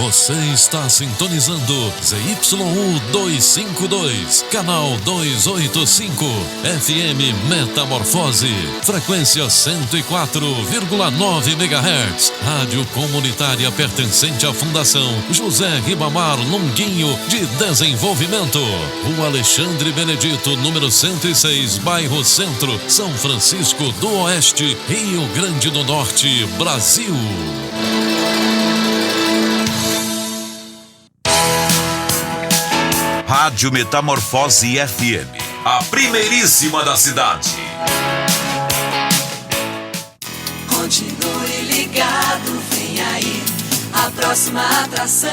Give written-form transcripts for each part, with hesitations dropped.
Você está sintonizando ZYU 252, canal 285, FM Metamorfose, frequência 104,9 MHz, rádio comunitária pertencente à Fundação José Ribamar Longuinho de Desenvolvimento, Rua Alexandre Benedito, número 106, bairro Centro, São Francisco do Oeste, Rio Grande do Norte, Brasil. Rádio Metamorfose FM, a primeiríssima da cidade. Continue ligado, vem aí a próxima atração.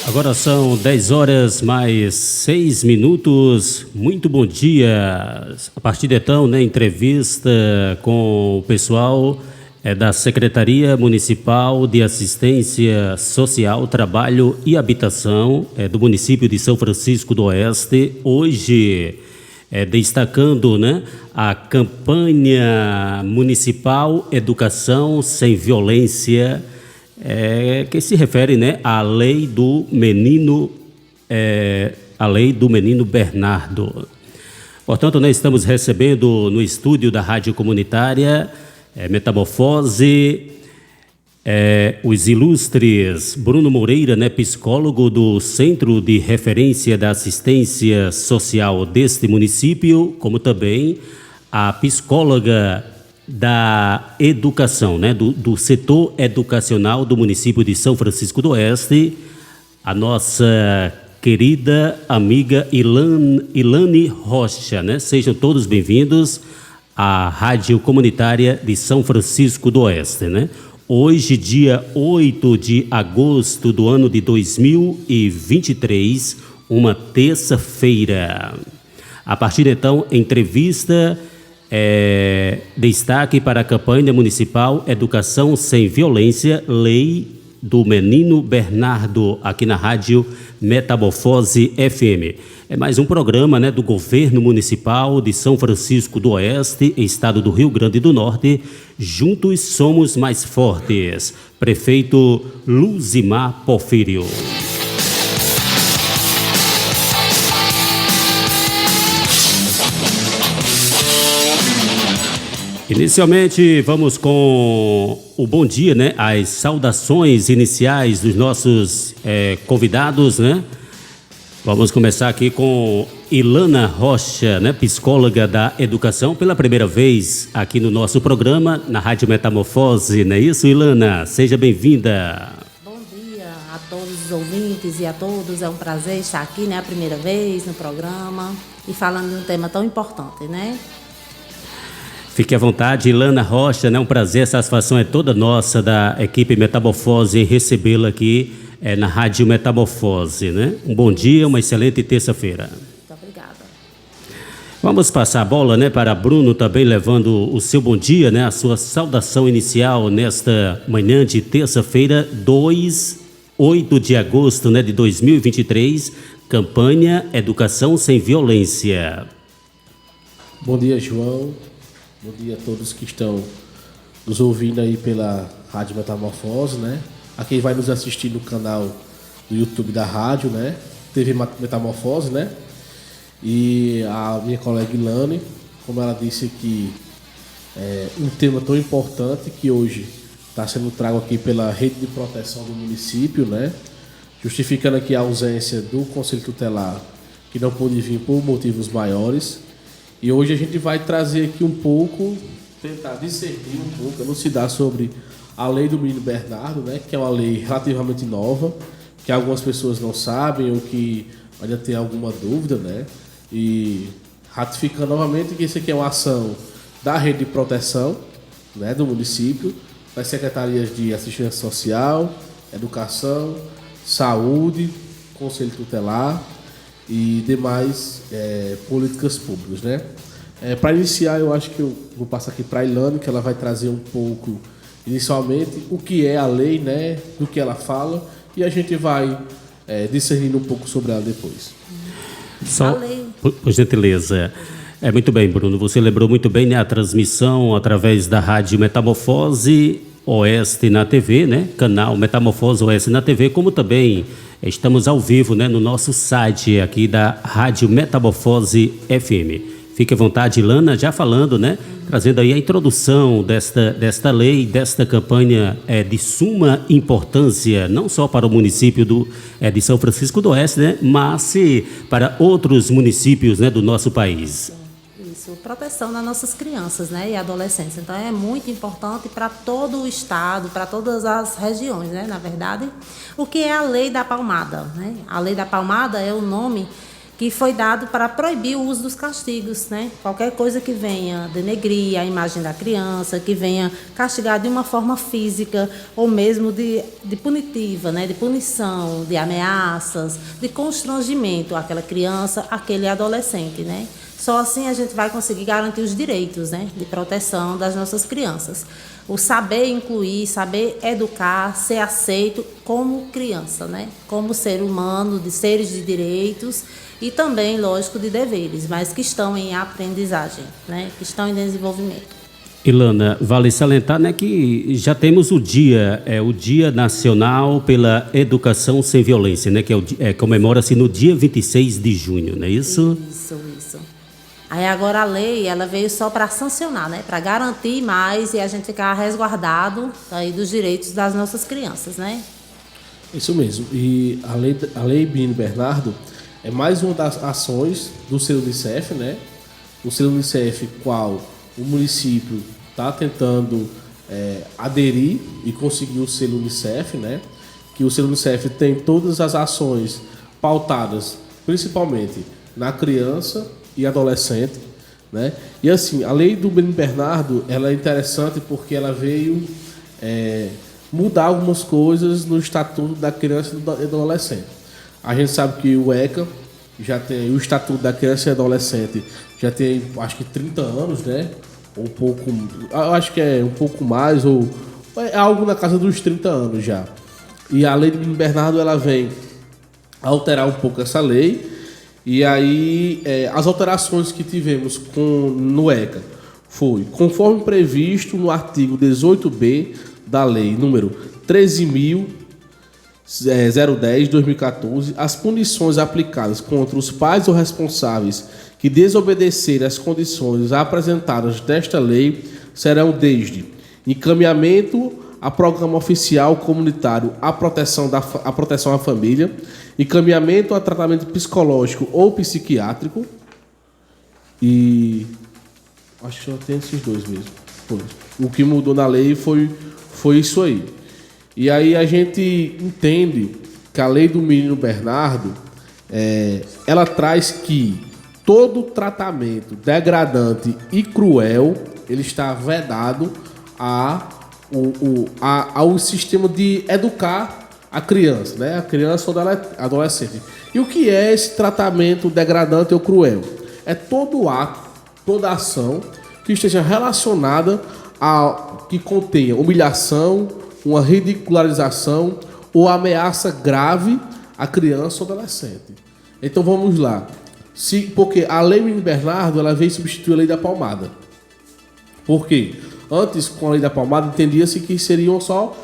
Agora são 10 horas mais 6 minutos. Muito bom dia. A partir de então, entrevista com o pessoal da Secretaria Municipal de Assistência Social, Trabalho e Habitação do município de São Francisco do Oeste. Hoje, destacando a campanha municipal Educação Sem Violência, que se refere à lei do menino, Bernardo. Portanto, nós estamos recebendo no estúdio da Rádio Comunitária Metamorfose os ilustres Bruno Moreira, psicólogo do Centro de Referência da Assistência Social deste município, como também a psicóloga da educação, do setor educacional do município de São Francisco do Oeste, a nossa querida amiga Ilane Rocha, Sejam todos bem-vindos à Rádio Comunitária de São Francisco do Oeste, Hoje, dia 8 de agosto do ano de 2023, uma terça-feira. A partir de então, entrevista... destaque para a campanha municipal Educação Sem Violência, Lei do Menino Bernardo, aqui na Rádio Metamorfose FM. É mais um programa do Governo Municipal de São Francisco do Oeste, Estado do Rio Grande do Norte. Juntos somos mais fortes. Prefeito Luzimar Porfírio. Inicialmente, vamos com o bom dia, as saudações iniciais dos nossos convidados, Vamos começar aqui com Ilana Rocha, psicóloga da educação, pela primeira vez aqui no nosso programa, na Rádio Metamorfose, não é isso, Ilana? Seja bem-vinda. Bom dia a todos os ouvintes e a todos, é um prazer estar aqui, a primeira vez no programa e falando de um tema tão importante, Fique à vontade, Ilana Rocha, um prazer, a satisfação é toda nossa da equipe Metamorfose em recebê-la aqui na Rádio Metamorfose, Um bom dia, uma excelente terça-feira. Muito obrigada. Vamos passar a bola, para Bruno também levando o seu bom dia, a sua saudação inicial nesta manhã de terça-feira, 8 de agosto, de 2023, campanha Educação Sem Violência. Bom dia, João. Bom dia a todos que estão nos ouvindo aí pela Rádio Metamorfose, A quem vai nos assistir no canal do YouTube da rádio, TV Metamorfose, E a minha colega Ilane, como ela disse que um tema tão importante que hoje está sendo trago aqui pela Rede de Proteção do município, Justificando aqui a ausência do Conselho Tutelar, que não pôde vir por motivos maiores. E hoje a gente vai trazer aqui um pouco, tentar discernir um pouco, elucidar sobre a lei do menino Bernardo, né, que é uma lei relativamente nova, que algumas pessoas não sabem ou que ainda tem alguma dúvida, né? E ratificando novamente que isso aqui é uma ação da rede de proteção, né, do município, das secretarias de assistência social, educação, saúde, conselho tutelar e demais políticas públicas, né? Para iniciar, eu acho que eu vou passar aqui para a Ilane, que ela vai trazer um pouco, inicialmente, o que é a lei, né, do que ela fala, e a gente vai discernindo um pouco sobre ela depois. Só, por gentileza. Muito bem, Bruno. Você lembrou muito bem, né, a transmissão através da Rádio Metamorfose Oeste na TV, né? Canal Metamorfose Oeste na TV, como também estamos ao vivo, né, no nosso site aqui da Rádio Metamorfose FM. Fique à vontade, Ilana, já falando, né? Trazendo aí a introdução desta lei, desta campanha de suma importância, não só para o município de São Francisco do Oeste, né? Mas para outros municípios, né, do nosso país. Isso, proteção das nossas crianças, né, e adolescentes. Então é muito importante para todo o estado, para todas as regiões, né, na verdade. O que é a Lei da Palmada, né? A Lei da Palmada é o nome que foi dado para proibir o uso dos castigos, né? Qualquer coisa que venha denegrir a imagem da criança, que venha castigar de uma forma física ou mesmo de punitiva, né? De punição, de ameaças, de constrangimento àquela criança, àquele adolescente, né? Só assim a gente vai conseguir garantir os direitos, né, de proteção das nossas crianças. O saber incluir, saber educar, ser aceito como criança, né? Como ser humano, de seres de direitos e também, lógico, de deveres, mas que estão em aprendizagem, né? Que estão em desenvolvimento. Ilana, vale salientar, né, que já temos o Dia Nacional pela Educação Sem Violência, né, que comemora-se no dia 26 de junho, não é isso? Isso. Aí agora a lei, ela veio só para sancionar, né? Para garantir mais e a gente ficar resguardado aí dos direitos das nossas crianças, né? Isso mesmo. E a lei Menino Bernardo é mais uma das ações do selo Unicef, né? O selo Unicef, qual o município está tentando aderir e conseguir o selo Unicef, né? Que o selo Unicef tem todas as ações pautadas, principalmente na criança e adolescente, né? E assim, a lei do Menino Bernardo, ela é interessante porque ela veio mudar algumas coisas no Estatuto da Criança e do Adolescente. A gente sabe que o ECA já tem o Estatuto da Criança e Adolescente, já tem, acho que 30 anos, né? Ou um pouco, acho que é um pouco mais, ou é algo na casa dos 30 anos já. E a lei do Menino Bernardo, ela vem alterar um pouco essa lei. E aí, as alterações que tivemos no ECA foi, conforme previsto no artigo 18b da lei número 13.010/2014, as punições aplicadas contra os pais ou responsáveis que desobedecerem às condições apresentadas nesta lei serão desde encaminhamento a programa oficial comunitário à proteção à família, encaminhamento a tratamento psicológico ou psiquiátrico, e acho que só tem esses dois mesmo. O que mudou na lei foi isso aí. E aí a gente entende que a lei do Menino Bernardo, ela traz que todo tratamento degradante e cruel, ele está vedado ao sistema de educar a criança, né? A criança ou adolescente. E o que é esse tratamento degradante ou cruel? É todo ato, toda ação que esteja relacionada que contenha humilhação, uma ridicularização ou ameaça grave à criança ou adolescente. Então vamos lá. Porque a lei Menino Bernardo, ela veio substituir a lei da palmada. Por quê? Antes, com a lei da palmada, entendia-se que seriam só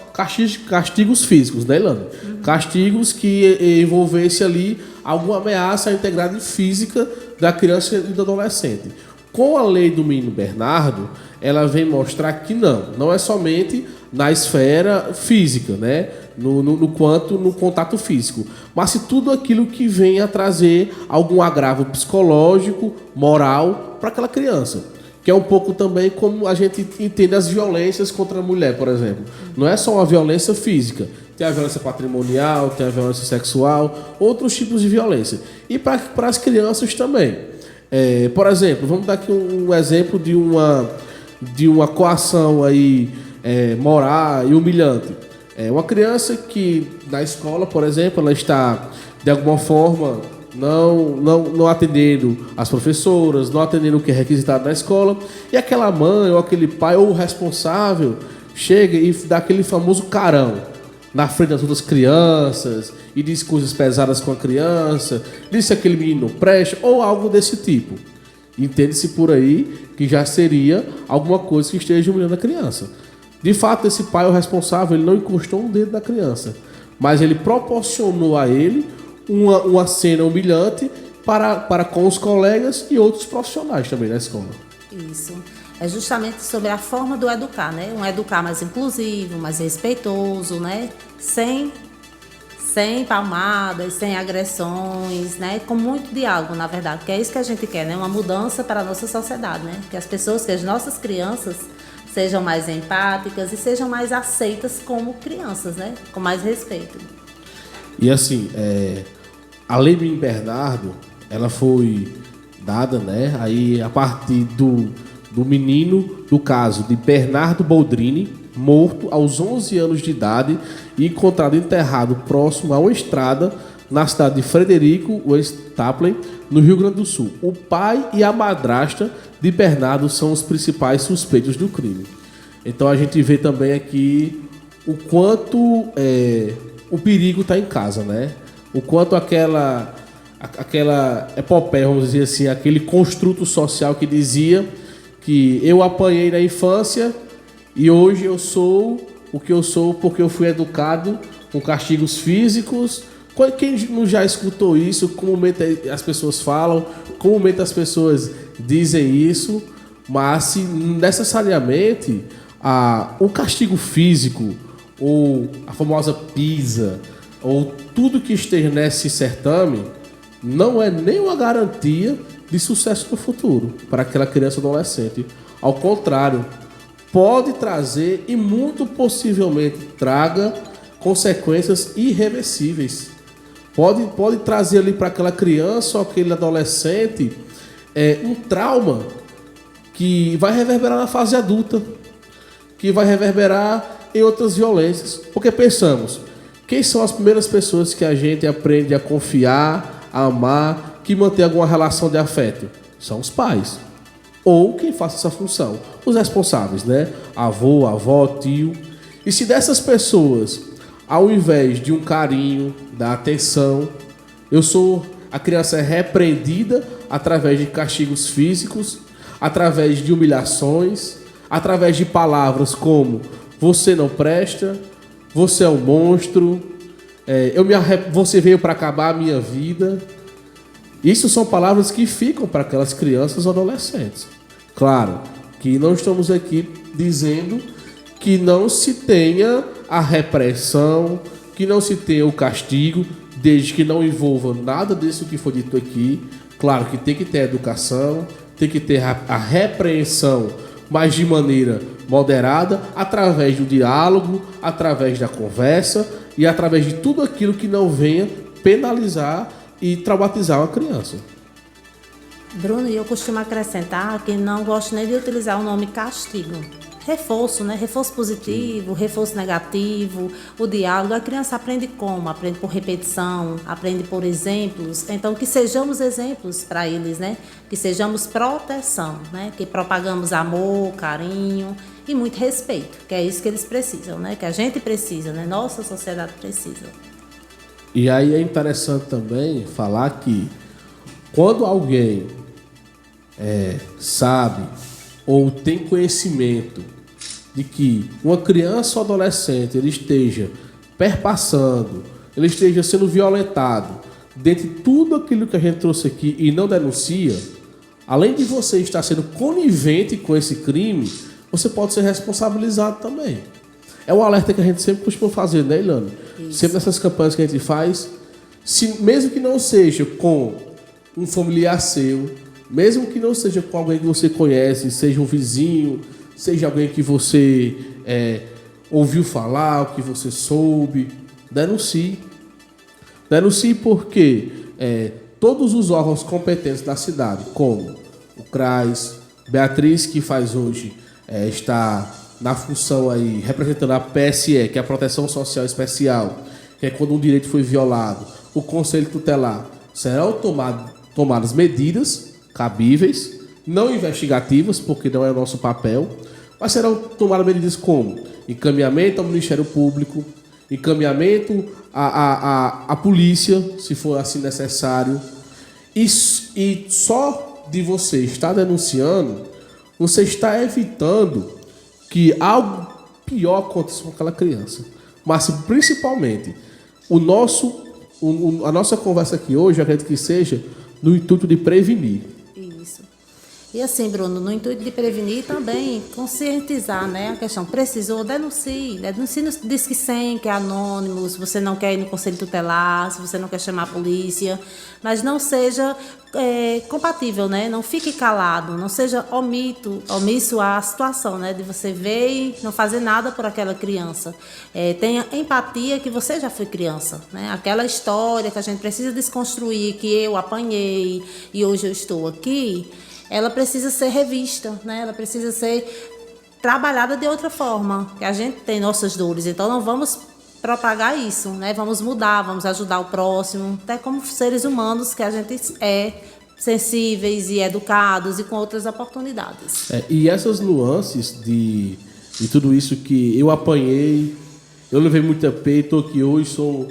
castigos físicos, né, Ilana? Castigos que envolvessem ali alguma ameaça à integridade física da criança e do adolescente. Com a lei do Menino Bernardo, ela vem mostrar que não é somente na esfera física, né? No contato físico, mas se tudo aquilo que venha trazer algum agravo psicológico, moral para aquela criança. que é um pouco também como a gente entende as violências contra a mulher, por exemplo. Não é só uma violência física, tem a violência patrimonial, tem a violência sexual, outros tipos de violência. E para as crianças também. Por exemplo, vamos dar aqui um exemplo de uma coação aí, moral e humilhante. Uma criança que na escola, por exemplo, ela está de alguma forma não atendendo as professoras, não atendendo o que é requisitado na escola, e aquela mãe ou aquele pai ou o responsável chega e dá aquele famoso carão na frente das outras crianças e diz coisas pesadas com a criança, diz que aquele menino não presta ou algo desse tipo. Entende-se por aí que já seria alguma coisa que esteja humilhando a criança. De fato, esse pai ou responsável, ele não encostou um dedo na criança, mas ele proporcionou a ele uma cena humilhante para com os colegas e outros profissionais também da escola. Isso. É justamente sobre a forma do educar, né? Um educar mais inclusivo, mais respeitoso, né? Sem palmadas, sem agressões, né? Com muito diálogo, na verdade, porque é isso que a gente quer, né? Uma mudança para a nossa sociedade, né? Que as nossas crianças sejam mais empáticas e sejam mais aceitas como crianças, né? Com mais respeito. E assim, a Lei Menino Bernardo, ela foi dada, né? Aí a partir do menino, do caso de Bernardo Boldrini, morto aos 11 anos de idade e encontrado enterrado próximo a uma estrada na cidade de Frederico West Tapley, no Rio Grande do Sul. O pai e a madrasta de Bernardo são os principais suspeitos do crime. Então a gente vê também aqui o quanto o perigo está em casa, né? O quanto aquela epopeia, vamos dizer assim, aquele construto social que dizia que eu apanhei na infância e hoje eu sou o que eu sou porque eu fui educado com castigos físicos. Quem não já escutou isso? Comumente as pessoas falam, comumente as pessoas dizem isso, mas se necessariamente o castigo físico ou a famosa pisa ou tudo que esteja nesse certame não é nenhuma garantia de sucesso no futuro para aquela criança ou adolescente. Ao contrário, pode trazer e muito possivelmente traga consequências irreversíveis. Pode trazer ali para aquela criança ou aquele adolescente um trauma que vai reverberar na fase adulta, que vai reverberar em outras violências. Porque pensamos, quem são as primeiras pessoas que a gente aprende a confiar, a amar, que mantém alguma relação de afeto? São os pais. Ou quem faça essa função, os responsáveis, né? Avô, avó, tio. E se dessas pessoas, ao invés de um carinho, da atenção, a criança é repreendida através de castigos físicos, através de humilhações, através de palavras como você não presta, você é um monstro, você veio para acabar a minha vida. Isso são palavras que ficam para aquelas crianças ou adolescentes. Claro que não estamos aqui dizendo que não se tenha a repressão, que não se tenha o castigo, desde que não envolva nada disso que foi dito aqui. Claro que tem que ter educação, tem que ter a repreensão, mas de maneira moderada, através do diálogo, através da conversa e através de tudo aquilo que não venha penalizar e traumatizar uma criança. Bruno, e eu costumo acrescentar que não gosto nem de utilizar o nome castigo. Reforço, né? Reforço positivo, reforço negativo, o diálogo. A criança aprende como? Aprende por repetição, aprende por exemplos. Então, que sejamos exemplos para eles, né? Que sejamos proteção, né? Que propagamos amor, carinho e muito respeito, que é isso que eles precisam, né? Que a gente precisa, né? Nossa sociedade precisa. E aí é interessante também falar que quando alguém sabe ou tem conhecimento de que uma criança ou adolescente ele esteja perpassando, ele esteja sendo violentado, dentre tudo aquilo que a gente trouxe aqui e não denuncia, além de você estar sendo conivente com esse crime, você pode ser responsabilizado também. É um alerta que a gente sempre costuma fazer, né, Ilana? Isso. Sempre nessas campanhas que a gente faz, mesmo que não seja com um familiar seu, mesmo que não seja com alguém que você conhece, seja um vizinho, seja alguém que você ouviu falar, o que você soube, denuncie. Denuncie porque todos os órgãos competentes da cidade, como o CRAS, Beatriz, que faz hoje, está na função aí, representando a PSE, que é a Proteção Social Especial, que é quando um direito foi violado, o Conselho Tutelar, serão tomadas medidas cabíveis, não investigativas, porque não é o nosso papel, mas serão tomadas medidas como encaminhamento ao Ministério Público, encaminhamento à polícia, se for assim necessário, e só de você estar denunciando, você está evitando que algo pior aconteça com aquela criança. Mas principalmente, a nossa conversa aqui hoje, eu acredito que seja no intuito de prevenir. Isso. E assim, Bruno, no intuito de prevenir também, conscientizar, né, a questão. Precisou, denuncie no Disque 100, que é anônimo, se você não quer ir no Conselho Tutelar, se você não quer chamar a polícia, mas não seja compatível, né, não fique calado, não seja omisso à situação, né, de você ver e não fazer nada por aquela criança. Tenha empatia que você já foi criança, né, aquela história que a gente precisa desconstruir, que eu apanhei e hoje eu estou aqui, ela precisa ser revista, né? Ela precisa ser trabalhada de outra forma, que a gente tem nossas dores, então não vamos propagar isso, né? Vamos mudar, vamos ajudar o próximo, até como seres humanos que a gente é sensíveis e educados e com outras oportunidades. E essas nuances de tudo isso que eu apanhei, eu levei muito a peito, que hoje sou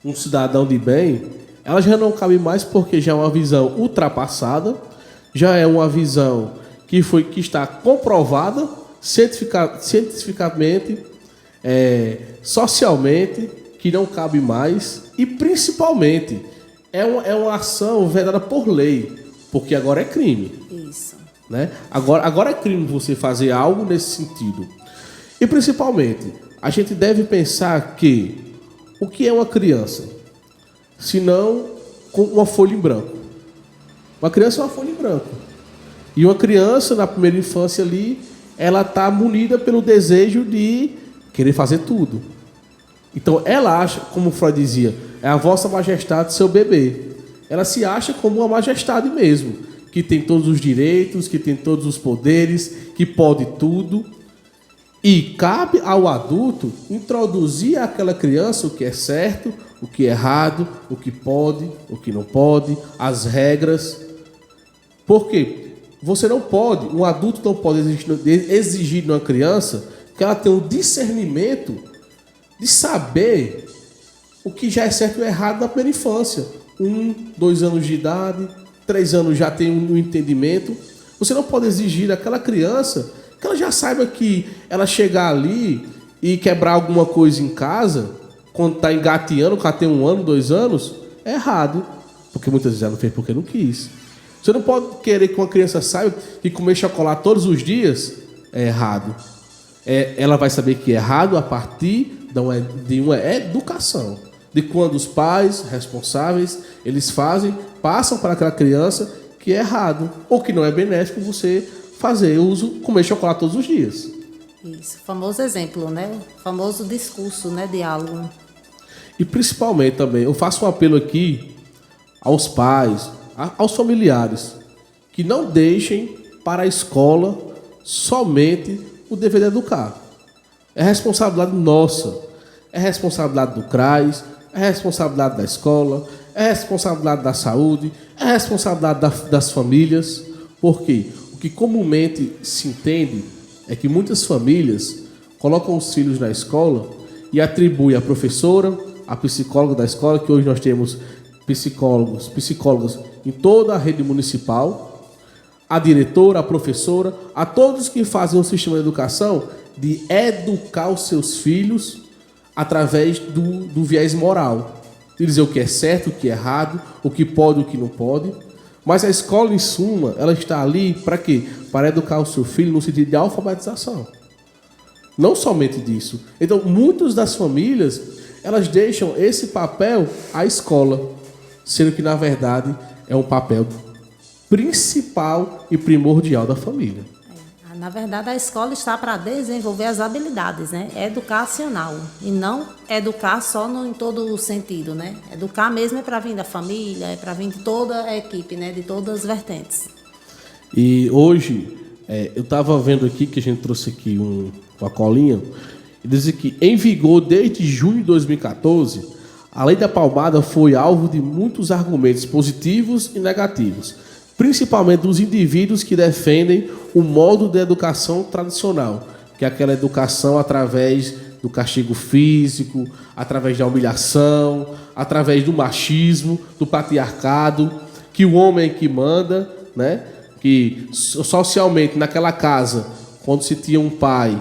um cidadão de bem, ela já não cabe mais porque já é uma visão ultrapassada, já é uma visão que está comprovada cientificamente, socialmente, que não cabe mais, e principalmente é uma ação vedada por lei, porque agora é crime. Isso. Né? Agora é crime você fazer algo nesse sentido. E principalmente, a gente deve pensar que o que é uma criança? Se não com uma folha em branco. Uma criança é uma folha em branco. E uma criança, na primeira infância ali, ela está munida pelo desejo de querer fazer tudo. Então, ela acha, como Freud dizia, é a vossa majestade, seu bebê. Ela se acha como uma majestade mesmo, que tem todos os direitos, que tem todos os poderes, que pode tudo. E cabe ao adulto introduzir àquela criança o que é certo, o que é errado, o que pode, o que não pode, as regras. Por quê? Você não pode, um adulto não pode exigir de uma criança que ela tenha um discernimento de saber o que já é certo e errado na primeira infância. 1, 2 anos de idade, 3 anos já tem um entendimento. Você não pode exigir daquela criança que ela já saiba que ela chegar ali e quebrar alguma coisa em casa, quando está engateando, quando ela tem 1 ano, 2 anos, é errado. Porque muitas vezes ela não fez porque não quis. Você não pode querer que uma criança saiba que comer chocolate todos os dias é errado. Ela vai saber que é errado a partir de uma educação. De quando os pais responsáveis, eles passam para aquela criança que é errado. Ou que não é benéfico você comer chocolate todos os dias. Isso, famoso exemplo, né? Famoso discurso, né? Diálogo. E principalmente também, eu faço um apelo aqui aos pais, aos familiares, que não deixem para a escola somente o dever de educar. É responsabilidade nossa, é responsabilidade do CRAS, é responsabilidade da escola, é responsabilidade da saúde, é responsabilidade das famílias. Por quê? O que comumente se entende é que muitas famílias colocam os filhos na escola e atribuem a professora, a psicóloga da escola, que hoje nós temos psicólogas em toda a rede municipal, a diretora, a professora, a todos que fazem o sistema de educação, de educar os seus filhos através do viés moral, de dizer o que é certo, o que é errado, o que pode, o que não pode. Mas a escola, em suma, ela está ali para quê? Para educar o seu filho no sentido de alfabetização. Não somente disso. Então, muitas das famílias, elas deixam esse papel à escola, sendo que, na verdade, é um papel principal e primordial da família. Na verdade, a escola está para desenvolver as habilidades, né? Educacional. E não educar só em todo o sentido, né? Educar mesmo é para vir da família, é para vir de toda a equipe, né? De todas as vertentes. E hoje, eu estava vendo aqui, que a gente trouxe aqui uma colinha, e diz que em vigor desde junho de 2014, a Lei da Palmada foi alvo de muitos argumentos positivos e negativos, principalmente dos indivíduos que defendem o modo de educação tradicional, que é aquela educação através do castigo físico, através da humilhação, através do machismo, do patriarcado, que o homem é que manda, né? Que socialmente naquela casa, quando se tinha um pai,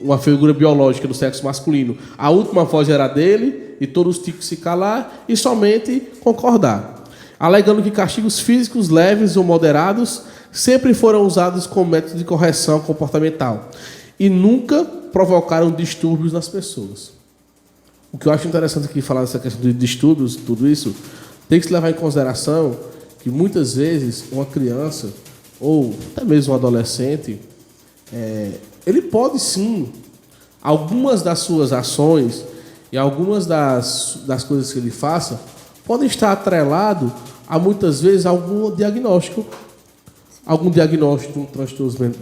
uma figura biológica do sexo masculino, a última voz era dele e todos tinham que se calar e somente concordar, alegando que castigos físicos leves ou moderados sempre foram usados como método de correção comportamental e nunca provocaram distúrbios nas pessoas. O que eu acho interessante aqui falar dessa questão de distúrbios, tudo isso, tem que se levar em consideração que muitas vezes uma criança ou até mesmo um adolescente, ele pode sim, algumas das suas ações e algumas das coisas que ele faça podem estar atrelado a muitas vezes algum diagnóstico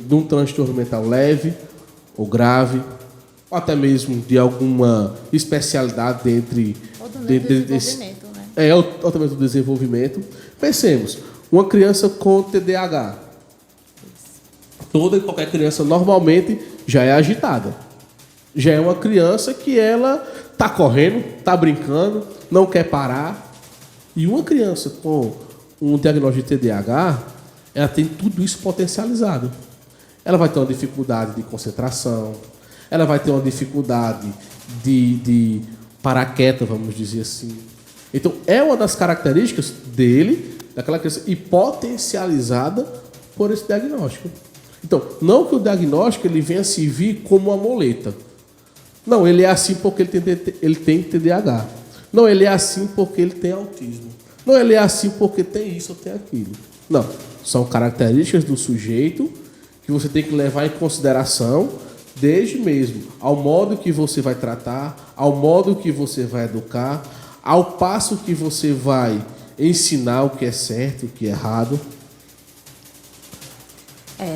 de um transtorno mental leve ou grave, ou até mesmo de alguma especialidade dentro Desenvolvimento, né? Ou também do desenvolvimento. Pensemos, uma criança com TDAH. Toda e qualquer criança normalmente já é agitada. Já é uma criança que ela está correndo, está brincando, não quer parar. E uma criança com um diagnóstico de TDAH, ela tem tudo isso potencializado. Ela vai ter uma dificuldade de concentração, ela vai ter uma dificuldade de parar quieta, vamos dizer assim. Então, é uma das características daquela criança, e potencializada por esse diagnóstico. Então, não que o diagnóstico ele venha servir como uma muleta. Não, ele é assim porque ele tem TDAH. Não, ele é assim porque ele tem autismo. Não, ele é assim porque tem isso ou tem aquilo. Não, são características do sujeito que você tem que levar em consideração, desde mesmo ao modo que você vai tratar, ao modo que você vai educar, ao passo que você vai ensinar o que é certo, o que é errado.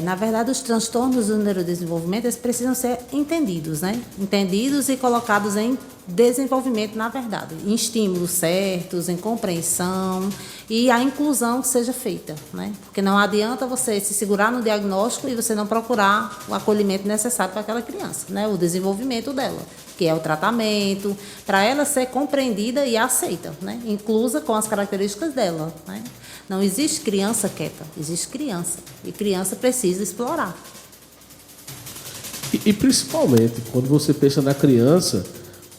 Na verdade, os transtornos do neurodesenvolvimento eles precisam ser entendidos, né? Entendidos e colocados em desenvolvimento, na verdade, em estímulos certos, em compreensão e a inclusão que seja feita, né? Porque não adianta você se segurar no diagnóstico e você não procurar o acolhimento necessário para aquela criança, né? O desenvolvimento dela, que é o tratamento, para ela ser compreendida e aceita, né? Inclusa com as características dela, né? Não existe criança quieta, existe criança. E criança precisa explorar. E principalmente, quando você pensa na criança,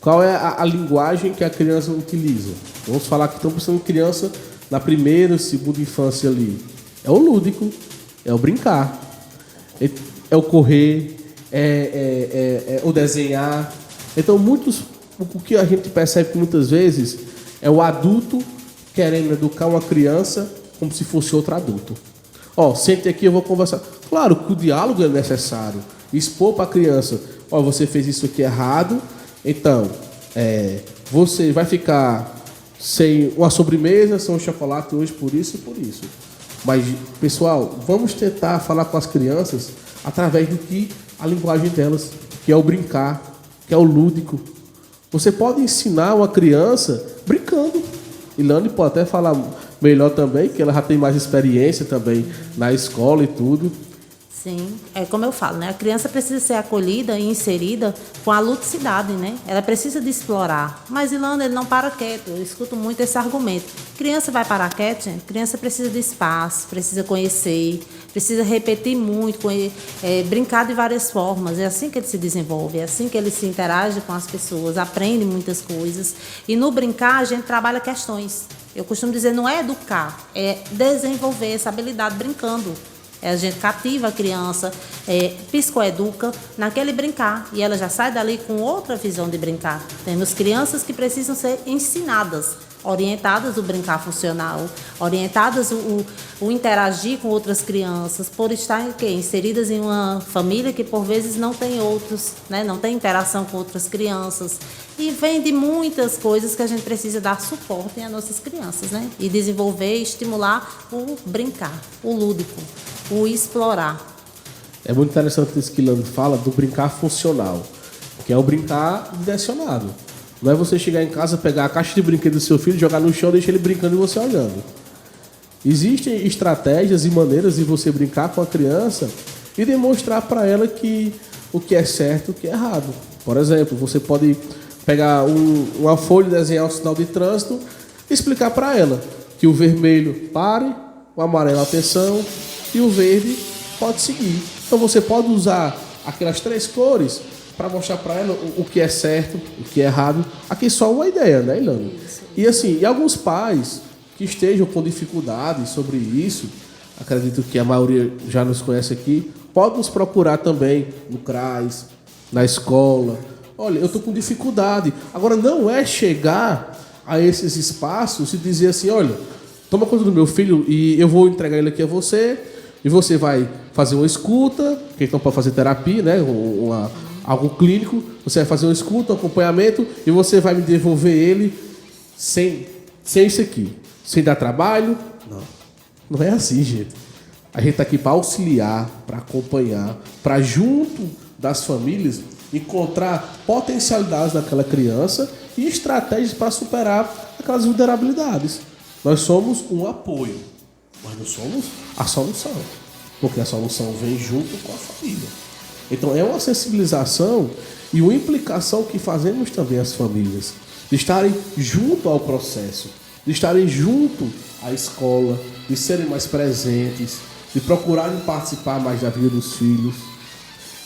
qual é a linguagem que a criança utiliza? Vamos falar que estamos pensando em criança na primeira, segunda infância ali. É o lúdico, é o brincar, é o correr, é o desenhar. Então, o que a gente percebe que muitas vezes é o adulto querendo educar uma criança como se fosse outro adulto. Sente aqui, eu vou conversar. Claro que o diálogo é necessário. Expor para a criança, você fez isso aqui errado, então você vai ficar sem uma sobremesa, sem um chocolate hoje por isso e por isso. Mas, pessoal, vamos tentar falar com as crianças através do que a linguagem delas, que é o brincar, que é o lúdico. Você pode ensinar uma criança brincando. Ilane pode até falar melhor também, que ela já tem mais experiência também na escola e tudo. Sim, é como eu falo, né? A criança precisa ser acolhida e inserida com a ludicidade, né? Ela precisa de explorar. Mas, Ilana, ele não para quieto. Eu escuto muito esse argumento. Criança vai parar quieto, gente? Criança precisa de espaço, precisa conhecer, precisa repetir muito, brincar de várias formas. É assim que ele se desenvolve, é assim que ele se interage com as pessoas, aprende muitas coisas. E no brincar, a gente trabalha questões. Eu costumo dizer, não é educar, é desenvolver essa habilidade brincando. A gente cativa a criança, psicoeduca naquele brincar. E ela já sai dali com outra visão de brincar. Temos crianças que precisam ser ensinadas orientadas o brincar funcional, orientadas o interagir com outras crianças, por estar inseridas em uma família que por vezes não tem outros, né? Não tem interação com outras crianças. E vem de muitas coisas que a gente precisa dar suporte às nossas crianças, né? E desenvolver e estimular o brincar, o lúdico, o explorar. É muito interessante isso que Lando fala do brincar funcional, que é o brincar direcionado. Não é você chegar em casa, pegar a caixa de brinquedo do seu filho, jogar no chão, deixar ele brincando e você olhando. Existem estratégias e maneiras de você brincar com a criança e demonstrar para ela que o que é certo e o que é errado. Por exemplo, você pode pegar uma folha e desenhar um sinal de trânsito e explicar para ela que o vermelho pare, o amarelo atenção e o verde pode seguir. Então você pode usar aquelas 3 cores para mostrar para ela o que é certo, o que é errado. Aqui só uma ideia, né, Ilana? E assim, e alguns pais que estejam com dificuldade sobre isso, acredito que a maioria já nos conhece aqui, podem nos procurar também no CRAS, na escola. Olha, eu estou com dificuldade. Agora, não é chegar a esses espaços e dizer assim, olha, toma conta do meu filho e eu vou entregar ele aqui a você, e você vai fazer uma escuta, que então pode fazer terapia, né, algo clínico, você vai fazer uma escuta, um acompanhamento, e você vai me devolver ele sem isso aqui, sem dar trabalho. Não é assim, gente. A gente está aqui para auxiliar, para acompanhar, para junto das famílias encontrar potencialidades daquela criança e estratégias para superar aquelas vulnerabilidades. Nós somos um apoio, mas não somos a solução, porque a solução vem junto com a família. Então é uma sensibilização e uma implicação que fazemos também as famílias, de estarem junto ao processo, de estarem junto à escola, de serem mais presentes, de procurarem participar mais da vida dos filhos.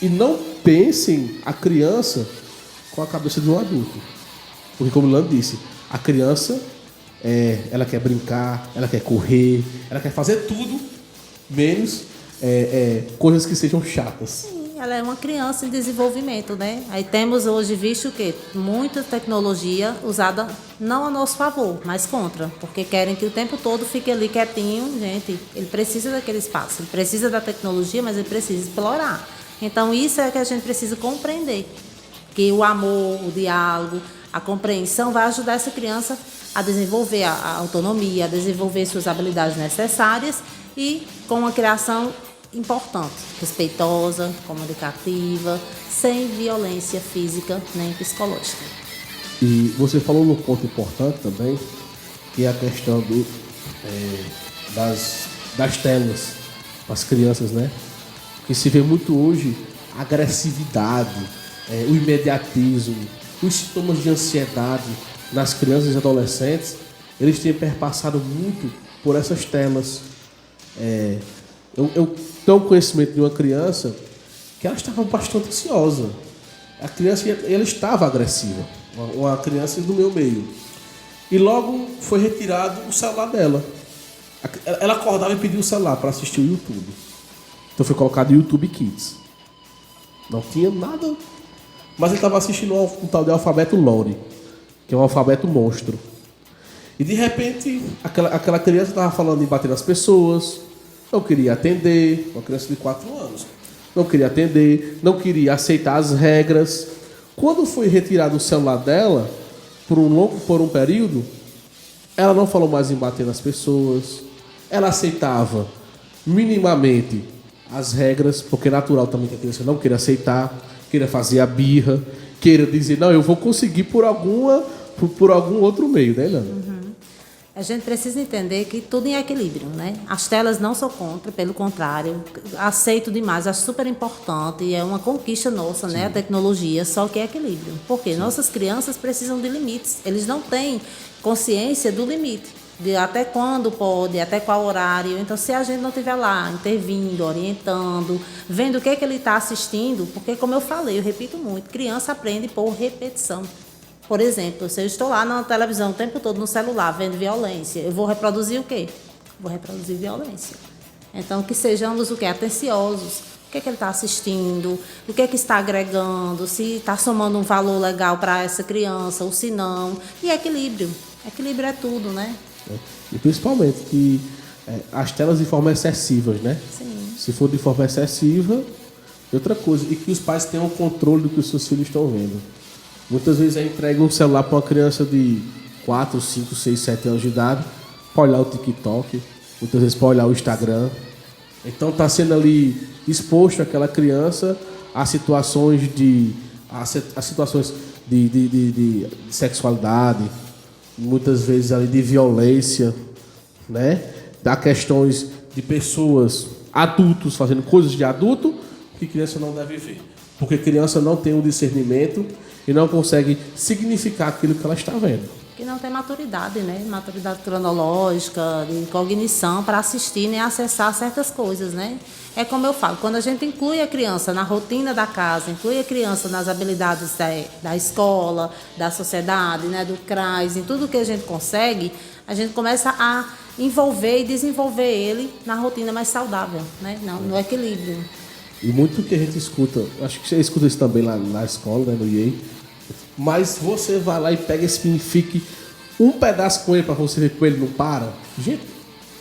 E não pensem a criança com a cabeça de um adulto. Porque, como o Lando disse, a criança, ela quer brincar, ela quer correr, ela quer fazer tudo, menos coisas que sejam chatas. Ela é uma criança em desenvolvimento, né? Aí temos hoje visto que muita tecnologia usada não a nosso favor, mas contra, porque querem que o tempo todo fique ali quietinho. Gente, ele precisa daquele espaço, ele precisa da tecnologia, mas ele precisa explorar. Então isso é que a gente precisa compreender, que o amor, o diálogo, a compreensão vai ajudar essa criança a desenvolver a autonomia, a desenvolver suas habilidades necessárias e com uma criação importante, respeitosa, comunicativa, sem violência física nem psicológica. E você falou num ponto importante também, que é a questão das telas para as crianças, né? Que se vê muito hoje a agressividade, o imediatismo, os sintomas de ansiedade nas crianças e adolescentes, eles têm perpassado muito por essas telas. Eu tenho conhecimento de uma criança que ela estava bastante ansiosa. A criança ela estava agressiva, uma criança do meu meio. E logo foi retirado o celular dela. Ela acordava e pedia o celular para assistir o YouTube. Então foi colocado YouTube Kids. Não tinha nada, mas ele estava assistindo um tal de alfabeto Lore, que é um alfabeto monstro. E de repente, aquela criança estava falando em bater nas pessoas, não queria atender, uma criança de 4 anos. Não queria atender, não queria aceitar as regras. Quando foi retirado o celular dela, por um período, ela não falou mais em bater nas pessoas. Ela aceitava minimamente as regras, porque é natural também que a criança não queira aceitar, queira fazer a birra, queira dizer, não, eu vou conseguir por algum outro meio, né, Ilana? A gente precisa entender que tudo em equilíbrio, né? As telas não sou contra, pelo contrário, aceito demais, acho super importante e é uma conquista nossa, né? A tecnologia, só que é equilíbrio. Porque nossas crianças precisam de limites, eles não têm consciência do limite, de até quando pode, até qual horário. Então, se a gente não estiver lá intervindo, orientando, vendo o que ele está assistindo, porque, como eu falei, eu repito muito, criança aprende por repetição. Por exemplo, se eu estou lá na televisão o tempo todo, no celular, vendo violência, eu vou reproduzir o quê? Vou reproduzir violência. Então, que sejamos o quê? Atenciosos. O que ele está assistindo, o que está agregando, se está somando um valor legal para essa criança ou se não. E equilíbrio. Equilíbrio é tudo, né? E principalmente que as telas de forma excessivas, né? Sim. Se for de forma excessiva, outra coisa. E que os pais tenham o controle do que os seus filhos estão vendo. Muitas vezes entrega um celular para uma criança de 4, 5, 6, 7 anos de idade para olhar o TikTok, muitas vezes para olhar o Instagram. Então está sendo ali exposto aquela criança a situações de sexualidade, muitas vezes ali de violência, né? Dá questões de pessoas, adultos fazendo coisas de adulto que criança não deve ver, porque criança não tem um discernimento e não consegue significar aquilo que ela está vendo. Que não tem maturidade, né? Maturidade cronológica, de cognição para assistir nem acessar certas coisas, né? É como eu falo, quando a gente inclui a criança na rotina da casa, inclui a criança nas habilidades da escola, da sociedade, né? Do CRAS, em tudo que a gente consegue, a gente começa a envolver e desenvolver ele na rotina mais saudável, né? No equilíbrio. E muito que a gente escuta, acho que você escuta isso também lá na escola, né, no IEI, mas você vai lá e pega esse menino, fique um pedaço com ele para você ver que ele não para. Gente,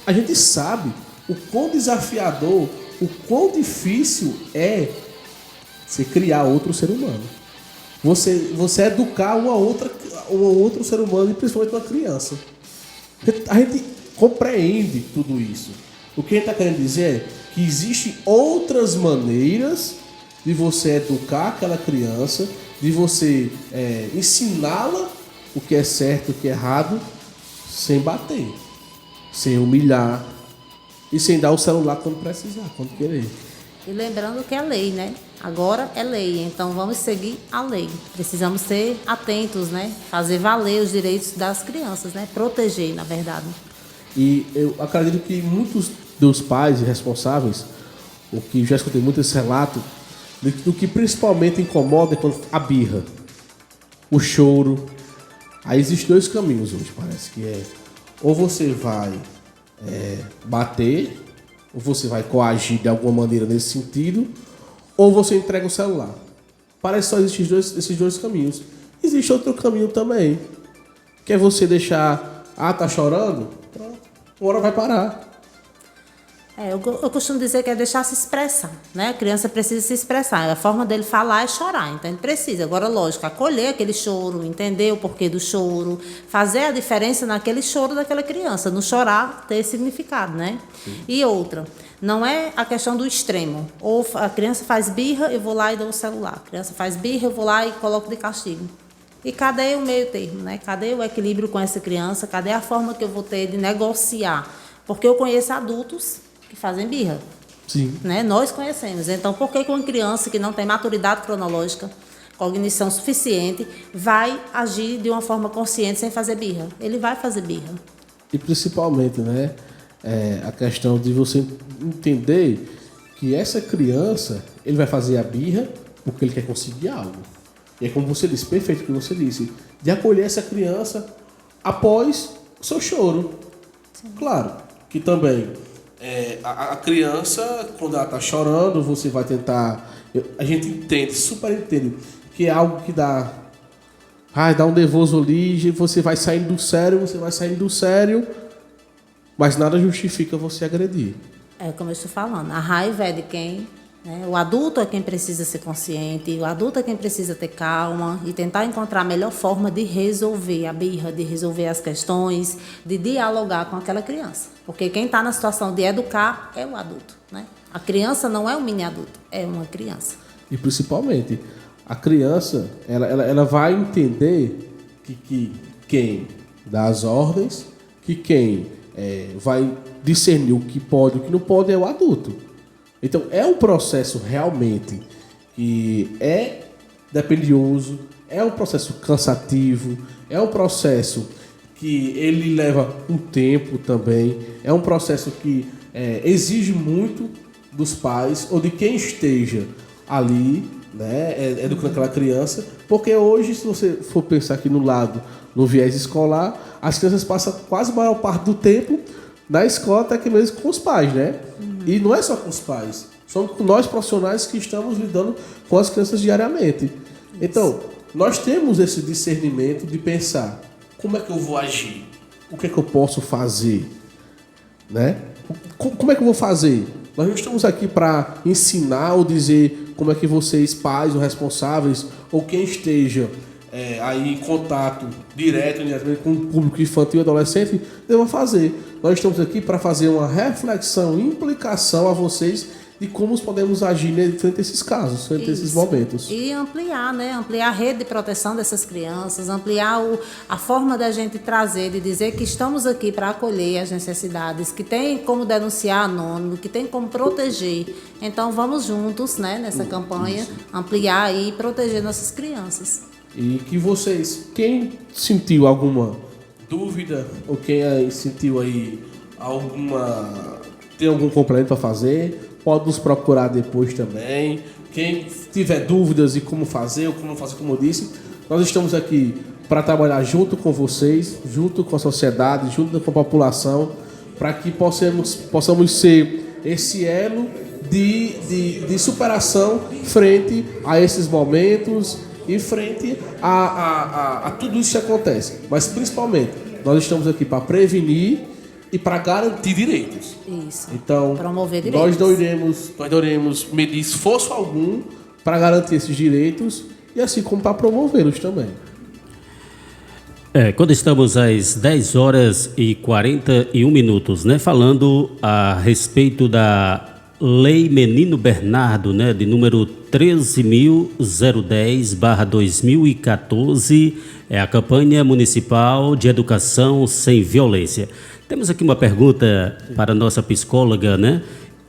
a gente sabe o quão desafiador, o quão difícil é você criar outro ser humano. Você educar um outro ser humano, e principalmente uma criança. A gente compreende tudo isso. O que a gente está querendo dizer é que existem outras maneiras de você educar aquela criança, de você ensiná-la o que é certo, o que é errado, sem bater, sem humilhar e sem dar o celular quando precisar, quando querer. E lembrando que é lei, né? Agora é lei, então vamos seguir a lei. Precisamos ser atentos, né? Fazer valer os direitos das crianças, né? Proteger, na verdade. E eu acredito que muitos dos pais e responsáveis, o que já escutei muito esse relato, do que principalmente incomoda é quando a birra, o choro. Aí existem dois caminhos hoje, parece que é ou você vai bater, ou você vai coagir de alguma maneira nesse sentido, ou você entrega o celular. Parece que só existem esses dois caminhos. Existe outro caminho também, que é você deixar, tá chorando? Pronto, uma hora vai parar. Eu costumo dizer que é deixar se expressar, né? A criança precisa se expressar. A forma dele falar é chorar, então ele precisa. Agora, lógico, acolher aquele choro, entender o porquê do choro, fazer a diferença naquele choro daquela criança, no chorar ter significado, né? Sim. E outra, não é a questão do extremo. Ou a criança faz birra, eu vou lá e dou o celular. A criança faz birra, eu vou lá e coloco de castigo. E cadê o meio termo, né? Cadê o equilíbrio com essa criança? Cadê a forma que eu vou ter de negociar? Porque eu conheço adultos que fazem birra. Sim. Né? Nós conhecemos. Então, por que uma criança que não tem maturidade cronológica, cognição suficiente, vai agir de uma forma consciente sem fazer birra? Ele vai fazer birra. E principalmente, né, a questão de você entender que essa criança, ele vai fazer a birra porque ele quer conseguir algo. E é como você disse, perfeito o que você disse, de acolher essa criança após o seu choro. Sim. Claro que também a criança, quando ela está chorando, você vai tentar... A gente entende, super entende, que é algo que dá um nervoso ali, você vai saindo do sério, mas nada justifica você agredir. É como eu estou falando, a raiva é de quem? Né? O adulto é quem precisa ser consciente, o adulto é quem precisa ter calma e tentar encontrar a melhor forma de resolver a birra, de resolver as questões, de dialogar com aquela criança. Porque quem está na situação de educar é o adulto. Né? A criança não é um mini adulto, é uma criança. E principalmente, a criança ela vai entender que quem dá as ordens, que quem vai discernir o que pode e o que não pode é o adulto. Então, é um processo realmente que é dependioso, é um processo cansativo, é um processo que ele leva um tempo também, é um processo que exige muito dos pais ou de quem esteja ali, né, educando aquela criança, porque hoje, se você for pensar aqui no viés escolar, as crianças passam quase a maior parte do tempo na escola, até que mesmo com os pais, né? E não é só com os pais, são nós profissionais que estamos lidando com as crianças diariamente. Então, nós temos esse discernimento de pensar, como é que eu vou agir? O que é que eu posso fazer? Né? Como é que eu vou fazer? Nós não estamos aqui para ensinar ou dizer como é que vocês, pais ou responsáveis, ou quem esteja aí em contato direto com o público infantil e adolescente, devam fazer. Nós estamos aqui para fazer uma reflexão, implicação a vocês de como podemos agir frente a esses casos, frente a esses momentos. E ampliar, né? Ampliar a rede de proteção dessas crianças, ampliar a forma da gente trazer, de dizer que estamos aqui para acolher as necessidades, que tem como denunciar anônimo, que tem como proteger. Então vamos juntos, né, nessa campanha, ampliar e proteger nossas crianças. E que vocês, quem sentiu alguma dúvida, ou quem aí sentiu aí tem algum complemento para fazer, pode nos procurar depois também. Quem tiver dúvidas de como fazer, ou como fazer, como eu disse, nós estamos aqui para trabalhar junto com vocês, junto com a sociedade, junto com a população, para que possamos ser esse elo de superação frente a esses momentos e frente a tudo isso que acontece. Mas principalmente, nós estamos aqui para prevenir e para garantir direitos. Isso. Então, promover direitos. Nós não iremos medir esforço algum para garantir esses direitos e assim como para promovê-los também. Quando estamos às 10 horas e 41 minutos, né, falando a respeito da Lei Menino Bernardo, né, de número 13.010/2014, é a campanha municipal de educação sem violência. Temos aqui uma pergunta para a nossa psicóloga, né,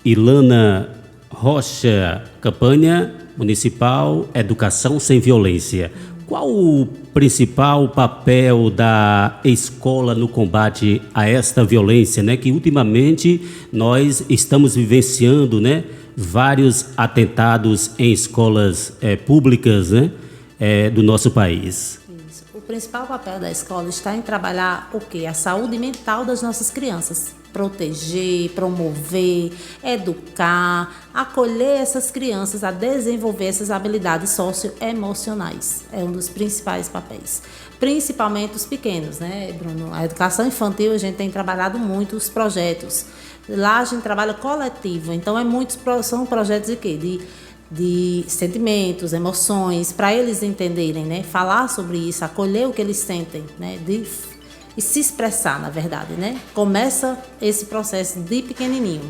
Ilana Rocha, campanha municipal educação sem violência. Qual o principal papel da escola no combate a esta violência, né? Que ultimamente nós estamos vivenciando, né? Vários atentados em escolas públicas, né? Do nosso país. Isso. O principal papel da escola está em trabalhar o quê? A saúde mental das nossas crianças. Proteger, promover, educar, acolher essas crianças a desenvolver essas habilidades socioemocionais. É um dos principais papéis. Principalmente os pequenos, né, Bruno? A educação infantil, a gente tem trabalhado muito os projetos. Lá a gente trabalha coletivo, então são projetos de quê? De sentimentos, emoções, para eles entenderem, né? Falar sobre isso, acolher o que eles sentem, né? E se expressar, na verdade, né? Começa esse processo de pequenininho.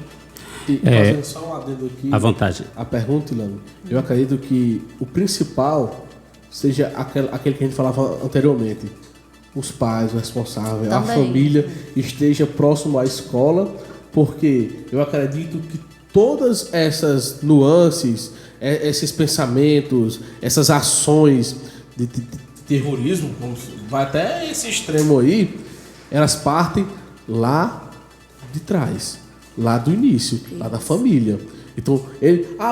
E fazendo só um adendo aqui. À vontade. A pergunta, Ilana, eu acredito que o principal seja aquele que a gente falava anteriormente. Os pais, o responsável, também. A família esteja próximo à escola, porque eu acredito que todas essas nuances, esses pensamentos, essas ações de terrorismo, vai até esse extremo aí, elas partem lá de trás, lá do início, isso. Lá da família. Então,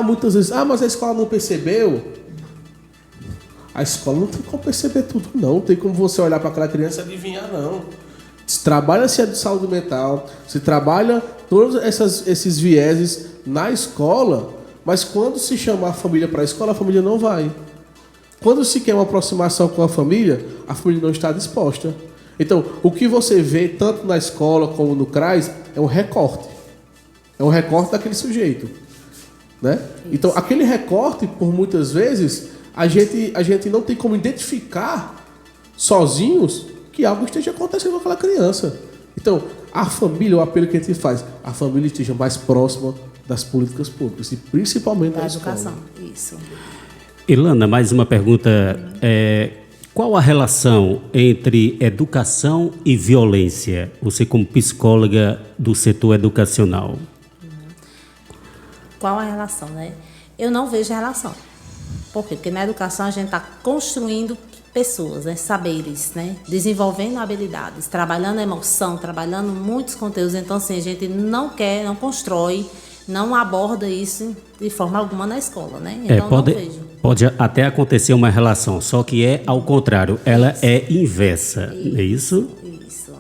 muitas vezes, mas a escola não percebeu. A escola não tem como perceber tudo, não. Não tem como você olhar para aquela criança e adivinhar, não. Se trabalha-se a saúde mental, se trabalha todos esses vieses na escola, mas quando se chamar a família para a escola, a família não vai. Quando se quer uma aproximação com a família não está disposta. Então, o que você vê tanto na escola como no CRAS é um recorte. É um recorte daquele sujeito, né? Então, aquele recorte, por muitas vezes, a gente não tem como identificar sozinhos que algo esteja acontecendo com aquela criança. Então, a família, o apelo que a gente faz, a família esteja mais próxima das políticas públicas e principalmente da educação. Escola. Isso. Ilana, mais uma pergunta. Qual a relação entre educação e violência? Você como psicóloga do setor educacional. Qual a relação, né? Eu não vejo relação. Por quê? Porque na educação a gente está construindo pessoas, né? Saberes, né? Desenvolvendo habilidades, trabalhando a emoção, trabalhando muitos conteúdos. Então, assim, a gente não constrói, não aborda isso de forma alguma na escola, né? Então, não vejo. Pode até acontecer uma relação, só que é ao contrário, ela é inversa, é isso? Isso.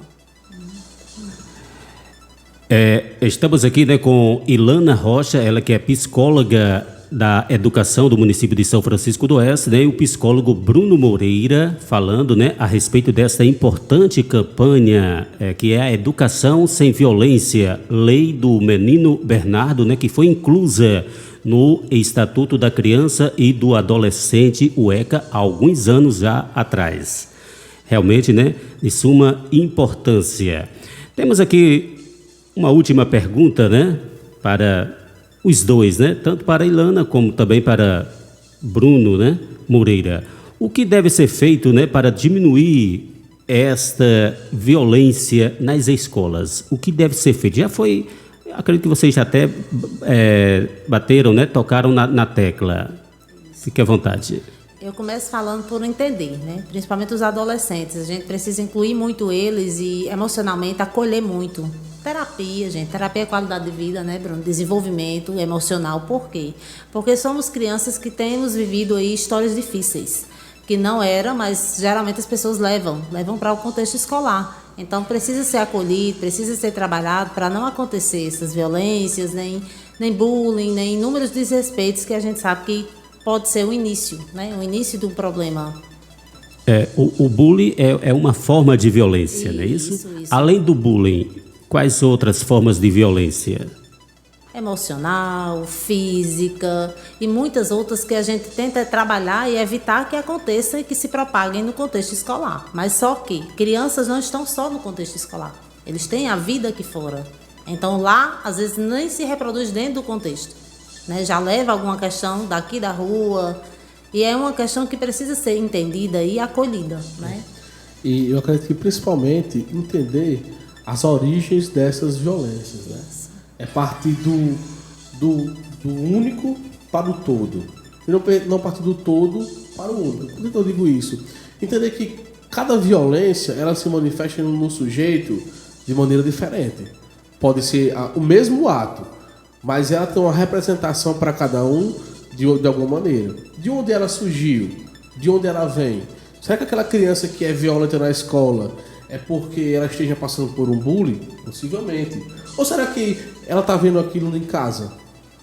Estamos aqui, né, com Ilana Rocha, ela que é psicóloga da Educação do município de São Francisco do Oeste, né, e o psicólogo Bruno Moreira, falando, né, a respeito desta importante campanha que é a Educação Sem Violência, lei do menino Bernardo, né, que foi inclusa no Estatuto da Criança e do Adolescente, o ECA, há alguns anos já atrás. Realmente, né, de suma importância. Temos aqui uma última pergunta, né, para os dois, né, tanto para a Ilana como também para Bruno, né, Moreira. O que deve ser feito, né, para diminuir esta violência nas escolas? O que deve ser feito? Já foi, acredito que vocês já até bateram, né, tocaram na tecla. Fique à vontade. Eu começo falando por entender, né? Principalmente os adolescentes. A gente precisa incluir muito eles e emocionalmente acolher muito. Terapia, gente. Terapia é qualidade de vida, né, Bruno? Desenvolvimento emocional. Por quê? Porque somos crianças que temos vivido aí histórias difíceis. Que não era, mas geralmente as pessoas levam para o contexto escolar. Então precisa ser acolhido, precisa ser trabalhado para não acontecer essas violências, nem bullying, nem inúmeros desrespeitos que a gente sabe que pode ser o início, né? O início do problema. O bullying é uma forma de violência, não é isso? Isso. Além do bullying, quais outras formas de violência? Emocional, física e muitas outras que a gente tenta trabalhar e evitar que aconteça e que se propaguem no contexto escolar. Mas só que crianças não estão só no contexto escolar. Eles têm a vida aqui fora. Então lá, às vezes, nem se reproduz dentro do contexto. Né, já leva alguma questão daqui da rua e é uma questão que precisa ser entendida e acolhida, né? E eu acredito que principalmente entender as origens dessas violências, né? É partir do único para o todo e não partir do todo para o único. Por que eu digo isso? Entender que cada violência ela se manifesta no sujeito de maneira diferente. Pode ser o mesmo ato, mas ela tem uma representação para cada um de alguma maneira. De onde ela surgiu? De onde ela vem? Será que aquela criança que é violenta na escola é porque ela esteja passando por um bullying? Possivelmente. Ou será que ela está vendo aquilo em casa?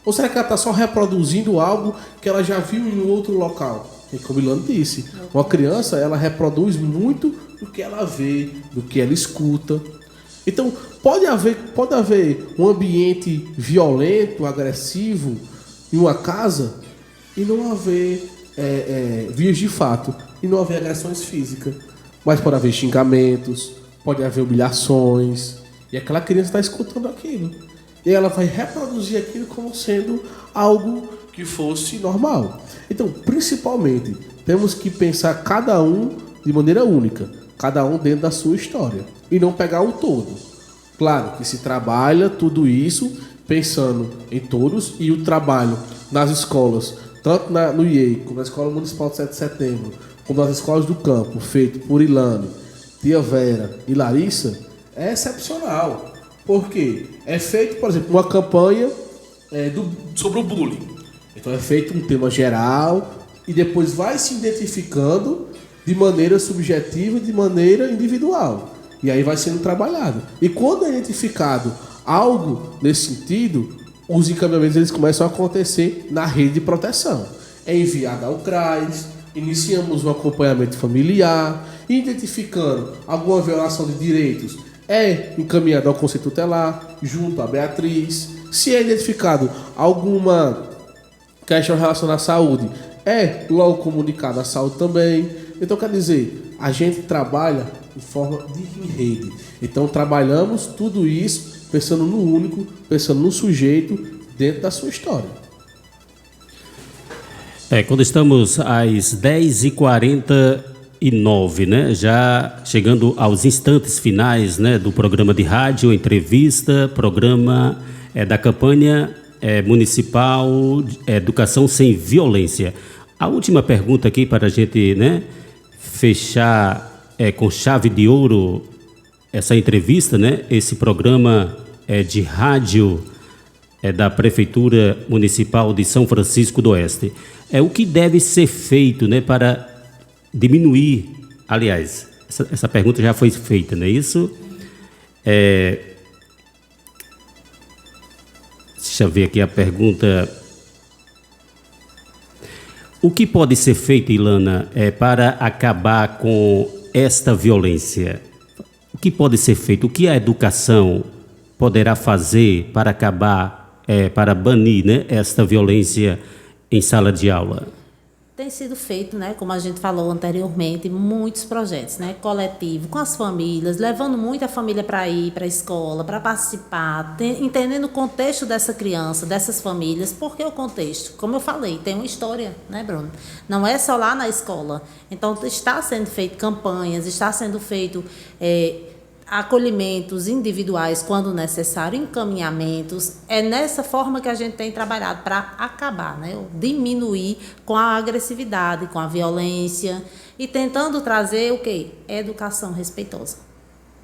Ou será que ela está só reproduzindo algo que ela já viu em outro local? E como o Ilana disse, uma criança ela reproduz muito do que ela vê, do que ela escuta. Então, pode haver um ambiente violento, agressivo em uma casa e não haver vias de fato, e não haver agressões físicas. Mas pode haver xingamentos, pode haver humilhações, e aquela criança está escutando aquilo. E ela vai reproduzir aquilo como sendo algo que fosse normal. Então, principalmente, temos que pensar cada um de maneira única, cada um dentro da sua história. E não pegar o todo. Claro que se trabalha tudo isso pensando em todos, e o trabalho nas escolas, tanto no IEI, como na Escola Municipal de 7 de Setembro, como nas escolas do campo, feito por Ilane, Tia Vera e Larissa, é excepcional. Porque é feito, por exemplo, uma campanha sobre o bullying. Então é feito um tema geral e depois vai se identificando de maneira subjetiva e de maneira individual. E aí vai sendo trabalhado. E quando é identificado algo nesse sentido, os encaminhamentos eles começam a acontecer na rede de proteção. É enviado ao CRAS, iniciamos um acompanhamento familiar, identificando alguma violação de direitos, é encaminhado ao Conselho Tutelar, junto à Beatriz. Se é identificado alguma questão relacionada à saúde, é logo comunicado à saúde também. Então, quer dizer, a gente trabalha em forma de rede. Então, trabalhamos tudo isso pensando no único, pensando no sujeito dentro da sua história. Quando estamos às 10h49, né, já chegando aos instantes finais, né, do programa de rádio, entrevista, programa da campanha municipal Educação Sem Violência. A última pergunta aqui para a gente, né, fechar com chave de ouro essa entrevista, né, esse programa de rádio da Prefeitura Municipal de São Francisco do Oeste. O que deve ser feito, né, para diminuir, aliás, essa pergunta já foi feita, não é isso? Deixa eu ver aqui a pergunta. O que pode ser feito, Ilana, para acabar com esta violência? O que pode ser feito? O que a educação poderá fazer para acabar, para banir, né, esta violência em sala de aula? Tem sido feito, né, como a gente falou anteriormente, muitos projetos, né, coletivo, com as famílias, levando muito a família para ir para a escola, para participar, entendendo o contexto dessa criança, dessas famílias. Porque o contexto, como eu falei, tem uma história, né, Bruno? Não é só lá na escola. Então, está sendo feito campanhas, está sendo feito acolhimentos individuais quando necessário, encaminhamentos. É nessa forma que a gente tem trabalhado para acabar, né? Diminuir com a agressividade, com a violência e tentando trazer o quê? Educação respeitosa.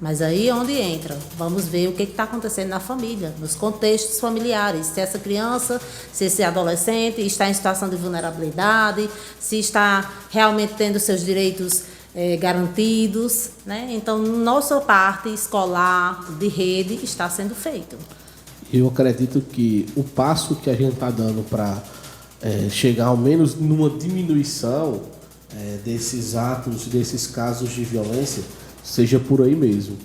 Mas aí é onde entra. Vamos ver o que está acontecendo na família, nos contextos familiares. Se essa criança, se esse adolescente está em situação de vulnerabilidade, se está realmente tendo seus direitos garantidos, né? Então, nossa parte escolar, de rede, está sendo feito. Eu acredito que o passo que a gente está dando para chegar ao menos numa diminuição desses atos, desses casos de violência, seja por aí mesmo.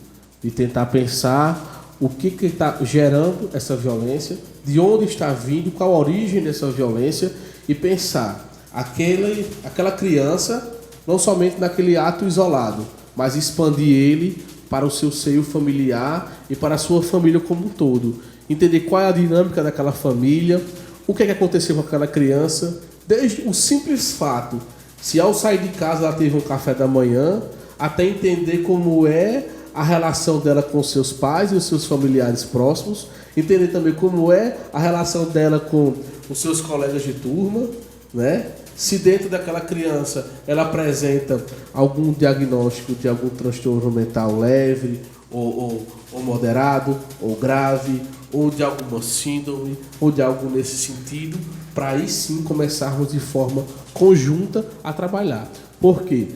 E tentar pensar o que está gerando essa violência, de onde está vindo, qual a origem dessa violência, e pensar aquela criança não somente naquele ato isolado, mas expandir ele para o seu seio familiar e para a sua família como um todo. Entender qual é a dinâmica daquela família, o que aconteceu com aquela criança, desde o simples fato, se ao sair de casa ela teve um café da manhã, até entender como é a relação dela com seus pais e os seus familiares próximos, entender também como é a relação dela com os seus colegas de turma, né? Se dentro daquela criança ela apresenta algum diagnóstico de algum transtorno mental leve, ou moderado, ou grave, ou de alguma síndrome, ou de algo nesse sentido, para aí sim começarmos de forma conjunta a trabalhar. Porque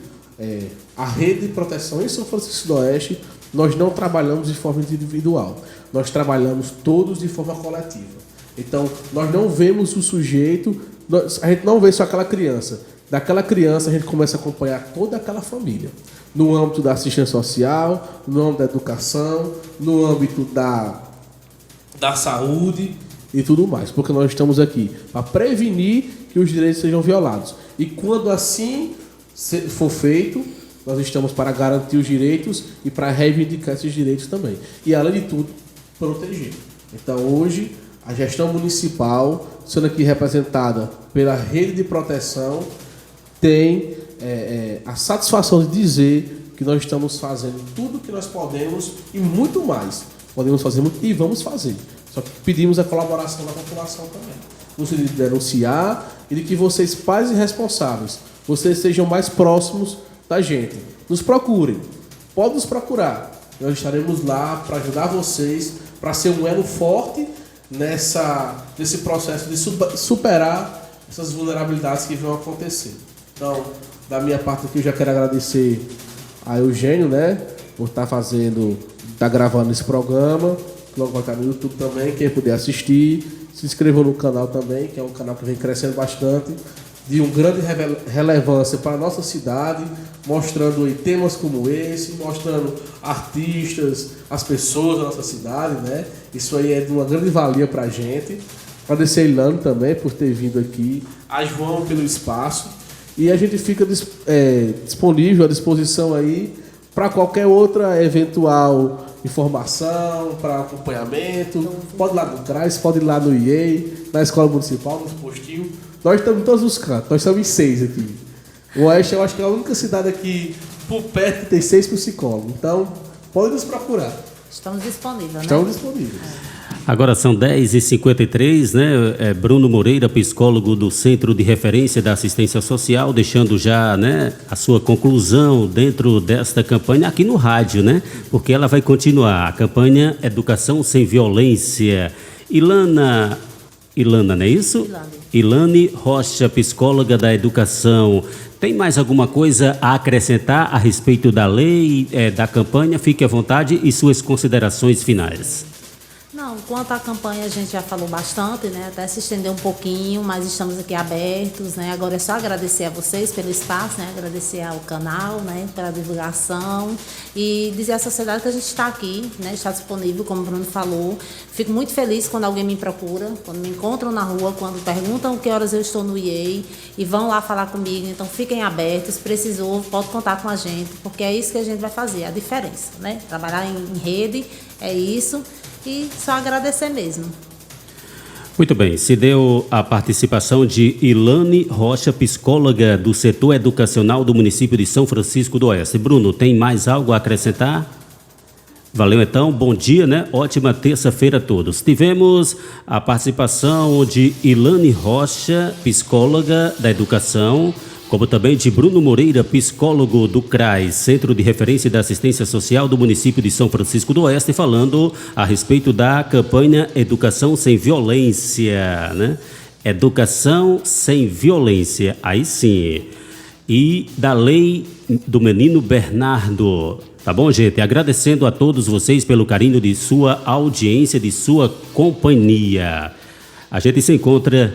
a rede de proteção em São Francisco do Oeste, nós não trabalhamos de forma individual, nós trabalhamos todos de forma coletiva. Então, nós não vemos o sujeito, a gente não vê só aquela criança. Daquela criança, a gente começa a acompanhar toda aquela família. No âmbito da assistência social, no âmbito da educação, no âmbito da saúde e tudo mais. Porque nós estamos aqui para prevenir que os direitos sejam violados. E quando assim for feito, nós estamos para garantir os direitos e para reivindicar esses direitos também. E, além de tudo, proteger. Então, hoje, a gestão municipal, sendo aqui representada pela rede de proteção, tem a satisfação de dizer que nós estamos fazendo tudo o que nós podemos e muito mais. Podemos fazer muito e vamos fazer. Só que pedimos a colaboração da população também. No sentido de denunciar e de que vocês, pais e responsáveis, vocês sejam mais próximos da gente. Nos procurem. Podem nos procurar. Nós estaremos lá para ajudar vocês, para ser um elo forte nesse processo de superar essas vulnerabilidades que vão acontecer. Então, da minha parte aqui, eu já quero agradecer a Eugênio, né, por estar gravando esse programa. Logo vai estar no YouTube também, quem puder assistir. Se inscreva no canal também, que é um canal que vem crescendo bastante, de uma grande relevância para a nossa cidade, mostrando aí temas como esse, mostrando artistas, as pessoas da nossa cidade, né? Isso aí é de uma grande valia para a gente. Agradecer a Ilana também por ter vindo aqui, a João pelo espaço, e a gente fica disponível, à disposição aí para qualquer outra eventual informação, para acompanhamento. Pode ir lá no CRAS, pode ir lá no IEI, na Escola Municipal, nos postinhos. Nós estamos em todos os cantos, nós estamos em 6 aqui. O Oeste, eu acho que é a única cidade aqui por perto que tem 6 psicólogos. Então, pode nos procurar. Estamos disponíveis, né? Estamos disponíveis. Agora são 10h53, né? Bruno Moreira, psicólogo do Centro de Referência da Assistência Social, deixando já, né, a sua conclusão dentro desta campanha aqui no rádio, né? Porque ela vai continuar, a campanha Educação Sem Violência. Ilana, não é isso? Ilane Rocha, psicóloga da educação. Tem mais alguma coisa a acrescentar a respeito da lei, da campanha? Fique à vontade e suas considerações finais. Não, quanto à campanha a gente já falou bastante, né? Até se estender um pouquinho, mas estamos aqui abertos, né? Agora é só agradecer a vocês pelo espaço, né? Agradecer ao canal, né? Pela divulgação e dizer à sociedade que a gente está aqui, né? Está disponível, como o Bruno falou. Fico muito feliz quando alguém me procura, quando me encontram na rua, quando perguntam que horas eu estou no IEI e vão lá falar comigo. Então fiquem abertos, precisou, pode contar com a gente, porque é isso que a gente vai fazer, a diferença, né? Trabalhar em rede, é isso, e só agradecer mesmo. Muito bem, se deu a participação de Ilane Rocha, psicóloga do setor educacional do município de São Francisco do Oeste. Bruno, tem mais algo a acrescentar? Valeu então, bom dia, né? Ótima terça-feira a todos. Tivemos a participação de Ilane Rocha, psicóloga da educação, como também de Bruno Moreira, psicólogo do CRAS, Centro de Referência da Assistência Social do município de São Francisco do Oeste, falando a respeito da campanha Educação Sem Violência, né? Educação Sem Violência, aí sim. E da lei do menino Bernardo. Tá bom, gente? Agradecendo a todos vocês pelo carinho de sua audiência, de sua companhia. A gente se encontra